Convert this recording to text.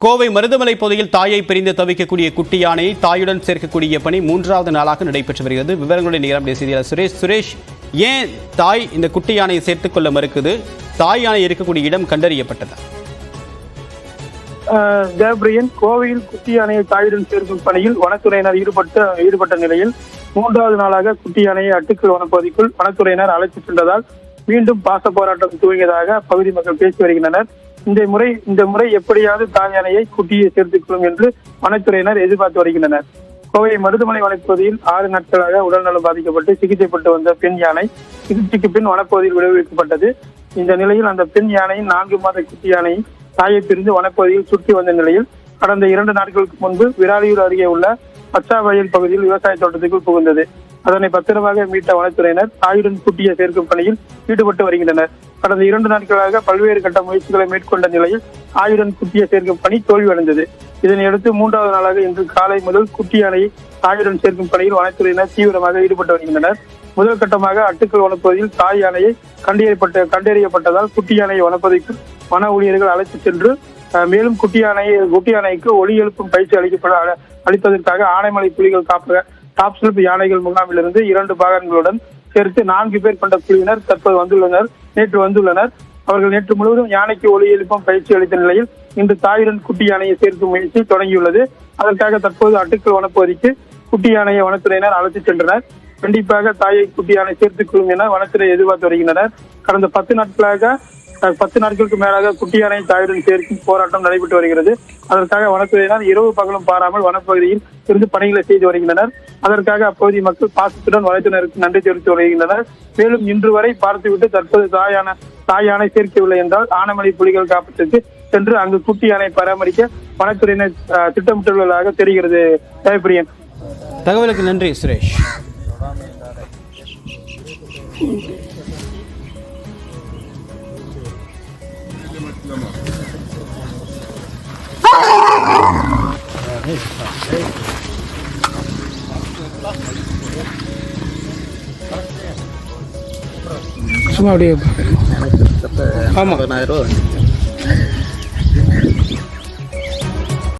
கோவை மருதமலை பகுதியில் தாயை பிரிந்து தவிக்கக்கூடிய குட்டி யானையை தாயுடன் சேர்க்கக்கூடிய பணி 3வது நாளாக நடைபெற்று வருகிறது. விவரங்களுடைய நேரம் செய்தியாளர் சுரேஷ், ஏன் தாய் இந்த குட்டி யானையை சேர்த்துக் கொள்ள மறுக்குது? தாய் யானை இருக்கக்கூடிய இடம் கண்டறியப்பட்டதா? ஜெயபிரியன், கோவையில் குட்டி யானையை தாயுடன் சேர்க்கும் பணியில் வனத்துறையினர் ஈடுபட்ட நிலையில் 3வது நாளாக குட்டி யானையை அட்டுக்கல் வனப்பகுதிக்குள் வனத்துறையினர் அழைத்துச் சென்றதால் மீண்டும் பாச போராட்டம் துவங்கியதாக பகுதி மக்கள் பேசி வருகின்றனர். இந்த முறை எப்படியாவது தாய் யானையை குட்டியை சேர்த்துக் கொள்ளும் என்று வனத்துறையினர் எதிர்பார்த்து வருகின்றனர். கோவை மருதமலை வனப்பகுதியில் 6 நாட்களாக உடல்நலம் பாதிக்கப்பட்டு சிகிச்சைப்பட்டு வந்த பெண் யானை சிகிச்சைக்கு பின் வனப்பகுதியில் விடுவிக்கப்பட்டது. இந்த நிலையில் அந்த பெண் யானையின் 4 மாத குட்டி யானை தாயை பிரிந்து வனப்பகுதியில் சுற்றி வந்த நிலையில் கடந்த 2 நாட்களுக்கு முன்பு விராலியூர் அருகே உள்ள பச்சாவயல் பகுதியில் விவசாய தோட்டத்துக்குள் புகுந்தது. அதனை பத்திரமாக மீட்ட வனத்துறையினர் தாயுடன் குட்டியை சேர்க்கும் பணியில் ஈடுபட்டு வருகின்றனர். கடந்த 2 நாட்களாக பல்வேறு கட்ட முயற்சிகளை மேற்கொண்ட நிலையில் தாயுடன் குட்டியை சேர்க்கும் பணி தோல்வியடைந்தது. இதனையடுத்து 3வது நாளாக இன்று காலை முதல் குட்டி யானையை தாயுடன் சேர்க்கும் பணியில் வனத்துறையினர் தீவிரமாக ஈடுபட்டு வருகின்றனர். முதல் கட்டமாக அட்டுக்கல் வனப்பகுதியில் தாய் யானையை கண்டறியப்பட்டதால் குட்டி யானையை வனப்பகுதிக்கு வன ஊழியர்கள் அழைத்து சென்று மேலும் குட்டி யானைக்கு ஒலி எழுப்பும் பயிற்சி அளிப்பதற்காக ஆனைமலை புலிகள் காப்பக டாப் ஸ்லிப் யானைகள் முகாமிலிருந்து 2 வாகனங்களுடன் சேர்த்து 4 பேர் கொண்ட குழுவினர் தற்போது நேற்று வந்துள்ளனர். அவர்கள் நேற்று முழுவதும் யானைக்கு ஒலி எழுப்பும் பயிற்சி அளித்த நிலையில் இன்று தாயுடன் குட்டி யானையை சேர்க்கும் முயற்சி தொடங்கியுள்ளது. அதற்காக தற்போது அட்டுக்கல் வனப்பகுதிக்கு குட்டி யானையை வனத்துறையினர் அழைத்துச் சென்றனர். கண்டிப்பாக தாயை குட்டி யானை சேர்த்துக் கொள்ளும் என வனத்துறை எதிர்பார்த்து வருகின்றனர். கடந்த 10 நாட்களுக்கு மேலாக குட்டி யானை தாயுடன் சேர்க்கும் போராட்டம் நடைபெற்று வருகிறது. அதற்காக வனத்துறையினர் இரவு பகலும் பாராமல் வனப்பகுதியில் இருந்து பணிகளை செய்து வருகின்றனர். அதற்காக அப்பகுதி மக்கள் பாசத்துடன் வனத்துறையினருக்கு நன்றி தெரிவித்து வருகின்றனர். மேலும் இன்று வரை பார்த்துவிட்டு தற்போது தாய் யானை சேர்க்கவில்லை என்றால் ஆனைமலை புலிகள் காப்பகத்திற்கு சென்று அங்கு குட்டி யானை பராமரிக்க வனத்துறையினர் திட்டமிட்டுள்ளதாக தெரிகிறது. ஜெயபிரியன், தகவலுக்கு நன்றி சுரேஷ். சும்மா அப்படியே ஆமாம்.